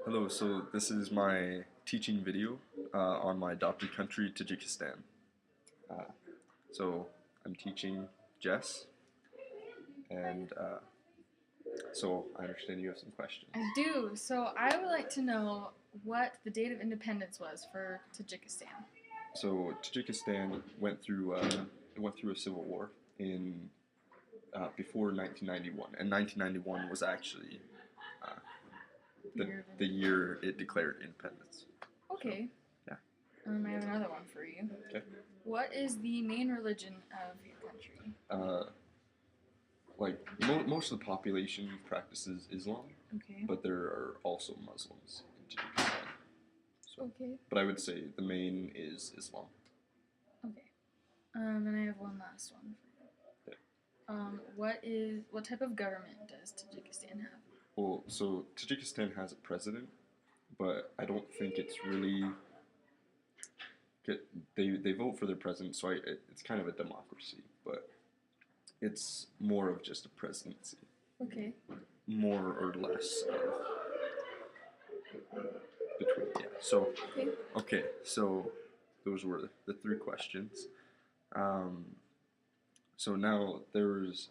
Hello, so this is my teaching video on my adopted country, Tajikistan. Uh, so I'm teaching Jess, and so I understand you have some questions. I do. So I would like to know what the date of independence was for Tajikistan. So Tajikistan went through a civil war in before 1991, and 1991 was actually uh, the year it declared independence. Okay. So, yeah. I have another one for you. Okay. What is the main religion of your country? Most of the population practices Islam, Okay. but there are also Muslims in Tajikistan. So, Okay. but I would say the main is Islam. Okay. And I have one last one for you. Okay. What type of government does Tajikistan have? Well, so Tajikistan has a president, but I don't think it's really. They vote for their president, so it's kind of a democracy, but it's more of just a presidency. Okay. More or less between, yeah. So, okay, so those were the three questions. Um, so now there's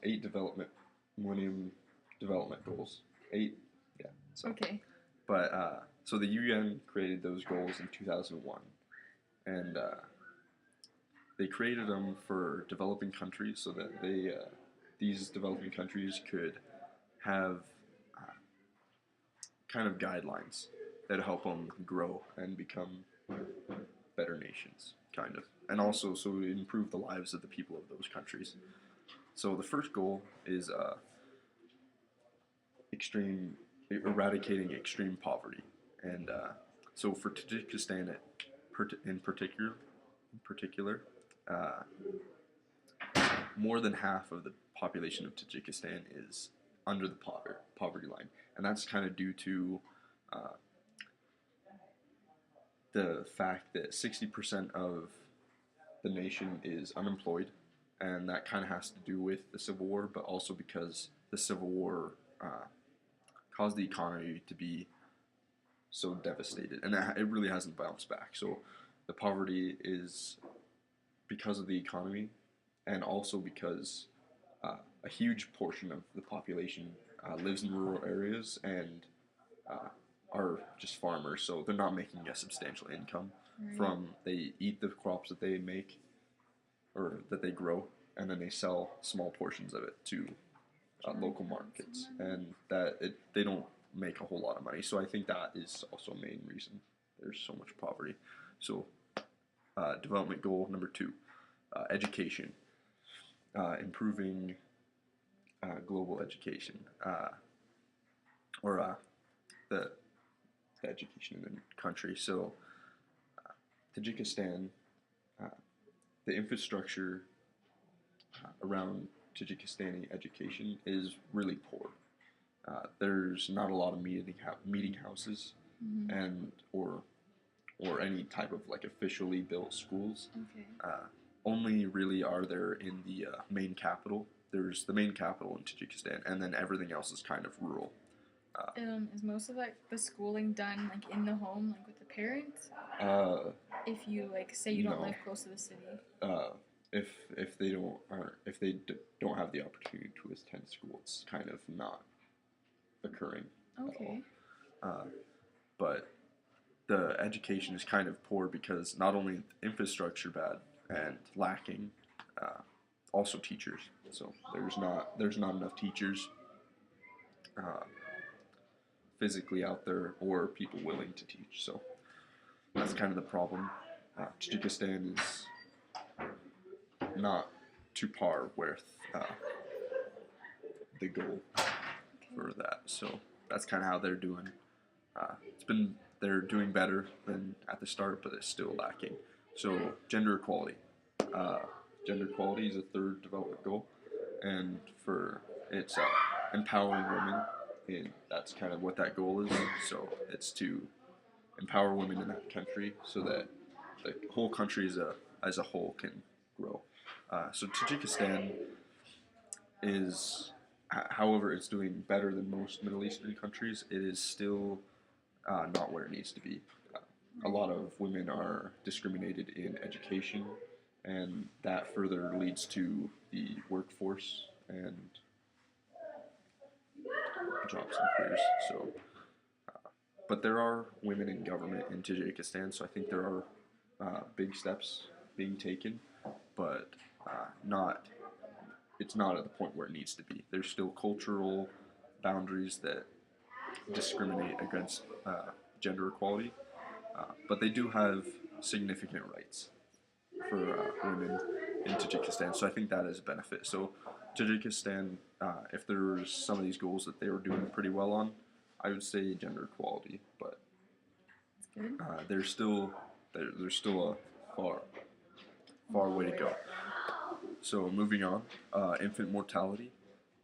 Millennium Development Goals. Eight, yeah. So, okay. But so the UN created those goals in 2001, and they created them for developing countries so that these developing countries could have kind of guidelines that help them grow and become better nations, kind of, and also so to improve the lives of the people of those countries. So the first goal is extreme eradicating extreme poverty, and so for Tajikistan in particular, uh, more than half of the population of Tajikistan is under the poverty line, and that's kind of due to uh, the fact that 60% of the nation is unemployed, and that kind of has to do with the Civil War, but also because the Civil War caused the economy to be so devastated, and it really hasn't bounced back. So the poverty is because of the economy, and also because a huge portion of the population lives in rural areas and uh, are just farmers, so they're not making a substantial income from they eat the crops that they make or that they grow, and then they sell small portions of it to local markets, and they don't make a whole lot of money. So I think that is also a main reason there's so much poverty. So development goal number two, education, improving global education, or the education in the country. So Tajikistan, uh, the infrastructure around Tajikistani education is really poor. There's not a lot of meeting houses, and or any type of like officially built schools. Okay. Only really are there in the main capital. There's the main capital in Tajikistan, and then everything else is kind of rural. Is most of like the schooling done like in the home, like with the parents? If you like say you don't live close to the city. Uh, if they don't have the opportunity to attend school, it's kind of not occurring Okay. at all. But the education is kind of poor because not only infrastructure bad and lacking, also teachers. So there's not enough teachers physically out there or people willing to teach. So that's kind of the problem. Tajikistan is not to par with the goal for that. So that's kind of how they're doing. They're doing better than at the start, but it's still lacking. So gender equality. Gender equality is a third development goal, and for it's empowering women, and that's kind of what that goal is. So it's to empower women in that country so that the whole country as a whole can grow. So Tajikistan is, however, it's doing better than most Middle Eastern countries. It is still not where it needs to be. A lot of women are discriminated in education, and that further leads to the workforce and jobs and careers. So, but there are women in government in Tajikistan, so I think there are big steps being taken, but not. It's not at the point where it needs to be. There's still cultural boundaries that discriminate against gender equality, but they do have significant rights for women in Tajikistan. So I think that is a benefit. So Tajikistan, if there's some of these goals that they were doing pretty well on, I would say gender equality. But there's still a far way to go. So moving on, infant mortality.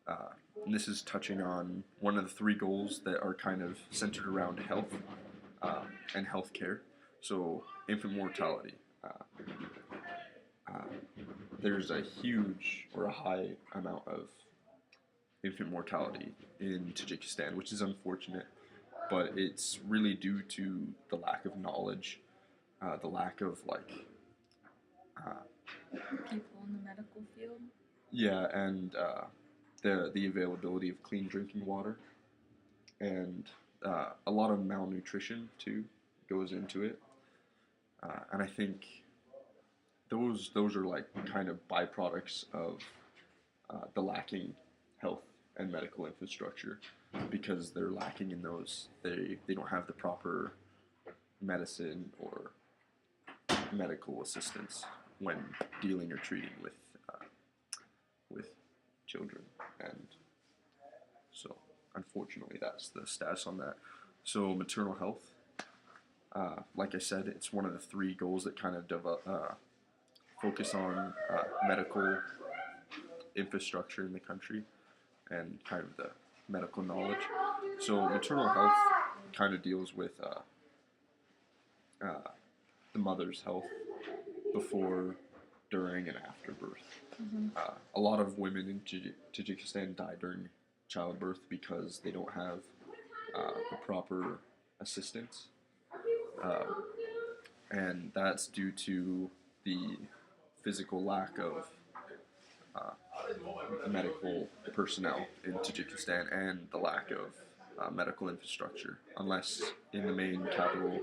And this is touching on one of the three goals that are kind of centered around health and healthcare. So infant mortality. There's a huge or a high amount of infant mortality in Tajikistan, which is unfortunate, but it's really due to the lack of knowledge, the lack of people in the medical field. Yeah, and the availability of clean drinking water, and a lot of malnutrition too goes into it, and I think those are like kind of byproducts of the lacking health and medical infrastructure, because they're lacking in those. They don't have the proper medicine or medical assistance when dealing or treating with children, and so unfortunately that's the status on that. So maternal health, like I said, it's one of the three goals that kind of focus on medical infrastructure in the country and kind of the medical knowledge. So maternal health kind of deals with the mother's health before, during, and after birth. Mm-hmm. A lot of women in Tajikistan die during childbirth because they don't have the proper assistance, and that's due to the physical lack of medical personnel in Tajikistan and the lack of medical infrastructure. Unless in the main capital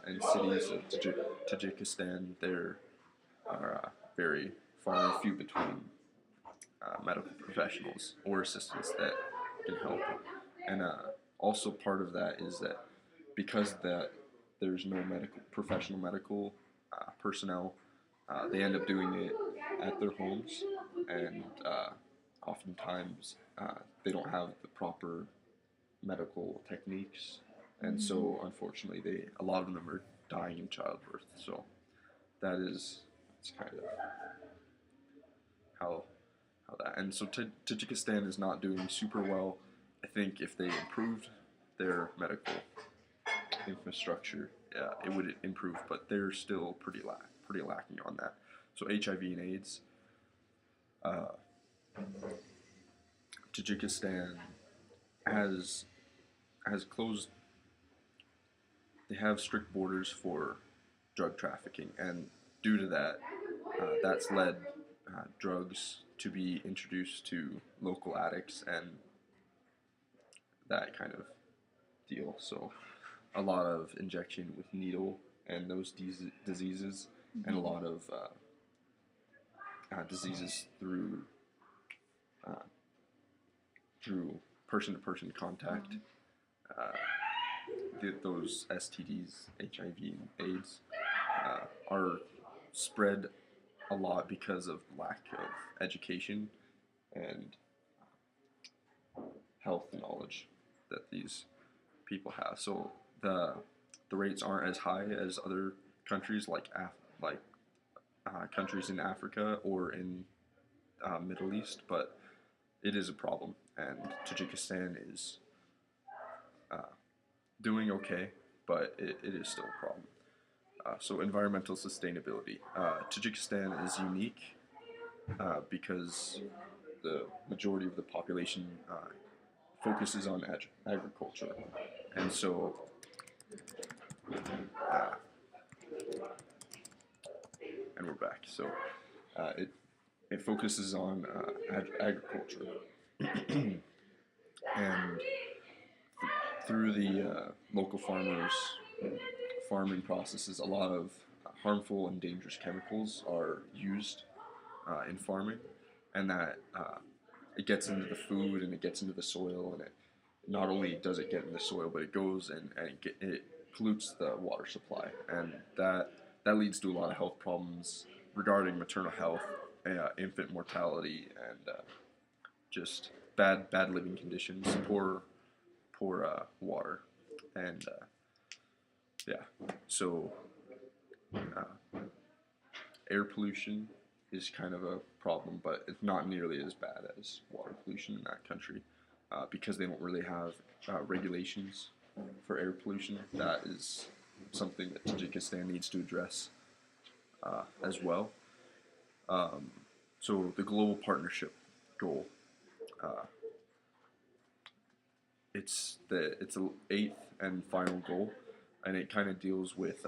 and cities of Tajikistan, there are very far and few between medical professionals or assistants that can help. And also part of that is that because there's no professional medical personnel, they end up doing it at their homes, and oftentimes they don't have the proper medical techniques, and so unfortunately a lot of them are dying in childbirth. So that's kind of how that. And so Tajikistan is not doing super well. I think if they improved their medical infrastructure, it would improve, but they're still pretty lacking on that. So HIV and AIDS, Tajikistan has closed. They have strict borders for drug trafficking, and due to that, that's led drugs to be introduced to local addicts and that kind of deal. So a lot of injection with needle and those diseases, and a lot of diseases through person-to-person contact. Those STDs, HIV and AIDS, are spread a lot because of lack of education and health knowledge that these people have. So the rates aren't as high as other countries like countries in Africa or in Middle East, but it is a problem, and Tajikistan is doing okay, but it is still a problem. So environmental sustainability. Tajikistan is unique because the majority of the population focuses on agriculture, and so uh, and we're back. So it focuses on agriculture, and through the local farmers farming processes, a lot of harmful and dangerous chemicals are used in farming, and that it gets into the food and it gets into the soil, and it not only does it get in the soil, but it goes and it pollutes the water supply, and that leads to a lot of health problems regarding maternal health, infant mortality, and just bad living conditions, poor water, and yeah. So air pollution is kind of a problem, but it's not nearly as bad as water pollution in that country because they don't really have regulations for air pollution. That is something that Tajikistan needs to address as well. So the global partnership goal, it's the eighth and final goal, and it kind of deals with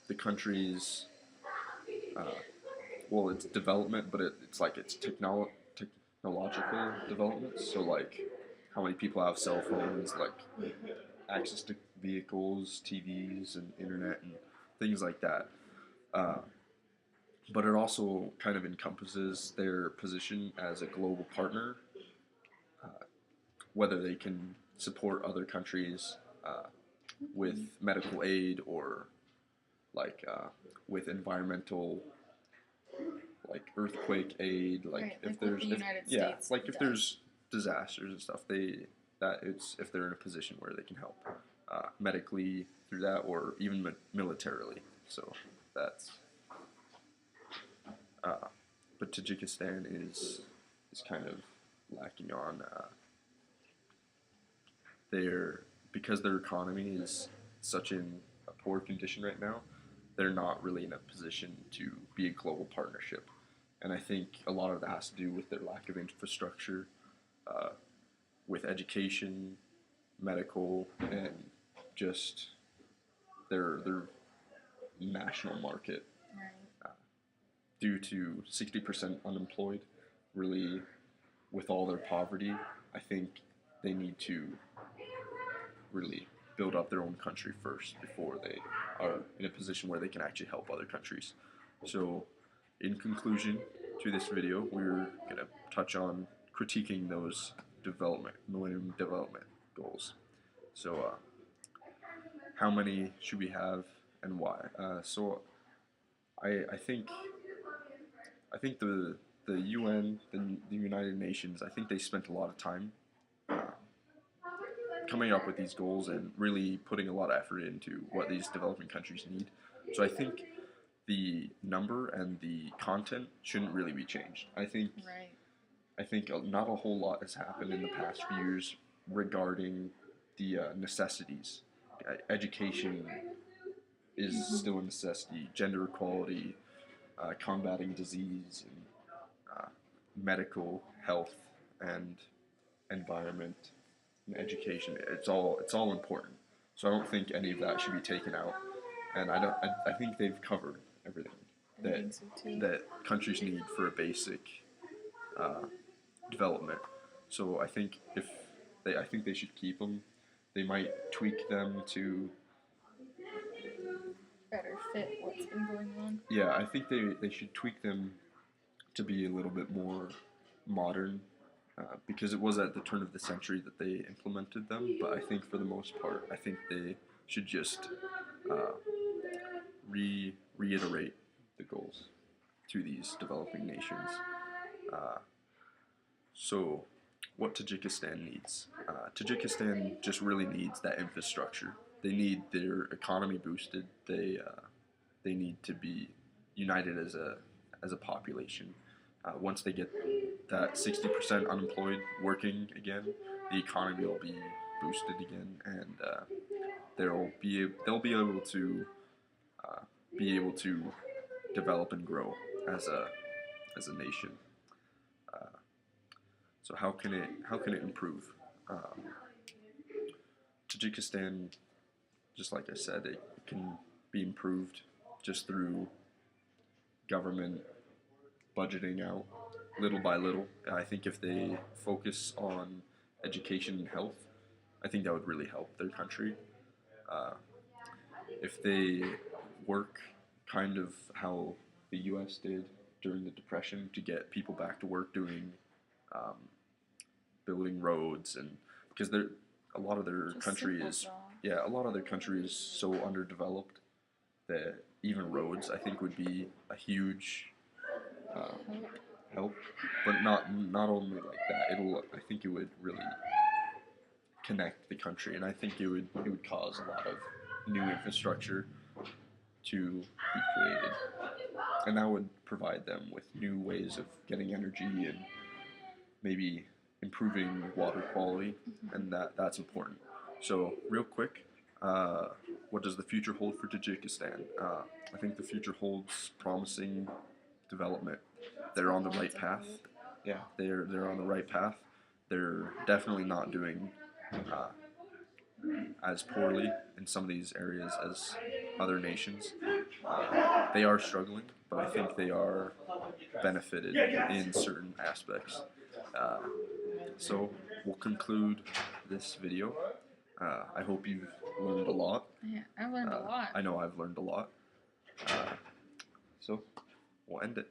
the country's well, it's development, but it's like it's technological development. So like how many people have cell phones, like access to vehicles, TVs, and internet, and things like that. Uh, but it also kind of encompasses their position as a global partner, whether they can support other countries with medical aid or like with environmental, like earthquake aid, like Right, if like there's what the United States like if does. there's disasters and stuff, it's if they're in a position where they can help medically through that, or even militarily. So that's but Tajikistan is kind of lacking on their because their economy is such in a poor condition right now. They're not really in a position to be a global partnership, and I think a lot of that has to do with their lack of infrastructure, with education, medical, and just their national market. Right. Due to 60% unemployed, really, with all their poverty, I think they need to really build up their own country first before they are in a position where they can actually help other countries. So, in conclusion to this video, we're going to touch on critiquing those Millennium Development Goals. So, how many should we have and why? So, I think the UN, the United Nations, I think they spent a lot of time coming up with these goals and really putting a lot of effort into what these developing countries need. So I think the number and the content shouldn't really be changed. Right. I think not a whole lot has happened in the past few years regarding the necessities. Education is still a necessity. Gender equality, combating disease, and medical health and environment and education. It's all important. So I don't think any of that should be taken out. And I think they've covered everything I that think so too. that countries need for a basic development. So I think they should keep them. They might tweak them to Better fit what's been going on. yeah. I think they should tweak them to be a little bit more modern because it was at the turn of the century that they implemented them. But I think for the most part, I think they should just uh, reiterate the goals to these developing nations. Uh, so, what Tajikistan needs? Tajikistan just really needs that infrastructure. They need their economy boosted. They need to be united as a population. Once they get that 60% unemployed working again, the economy will be boosted again, and they'll be able to develop and grow as a nation. So how can it improve? Um, Tajikistan, just like I said, it can be improved just through government budgeting out little by little. I think if they focus on education and health, I think that would really help their country. Uh, if they work kind of how the U.S. did during the Depression to get people back to work doing um, building roads, and because they're a lot of their Just country simple is jobs. a lot of their country is so underdeveloped that even roads I think would be a huge help, but not only like that. I think it would really connect the country, and I think it would cause a lot of new infrastructure to be created, and that would provide them with new ways of getting energy and maybe improving water quality, and that's important. So real quick, what does the future hold for Tajikistan? I think the future holds promising development. They're on the right path. Yeah, they're on the right path. They're definitely not doing uh, as poorly in some of these areas as other nations. They are struggling, but I think they are benefited in certain aspects. Uh, so we'll conclude this video. I hope you've learned a lot. Yeah, I learned a lot. I know I've learned a lot. So we'll end it.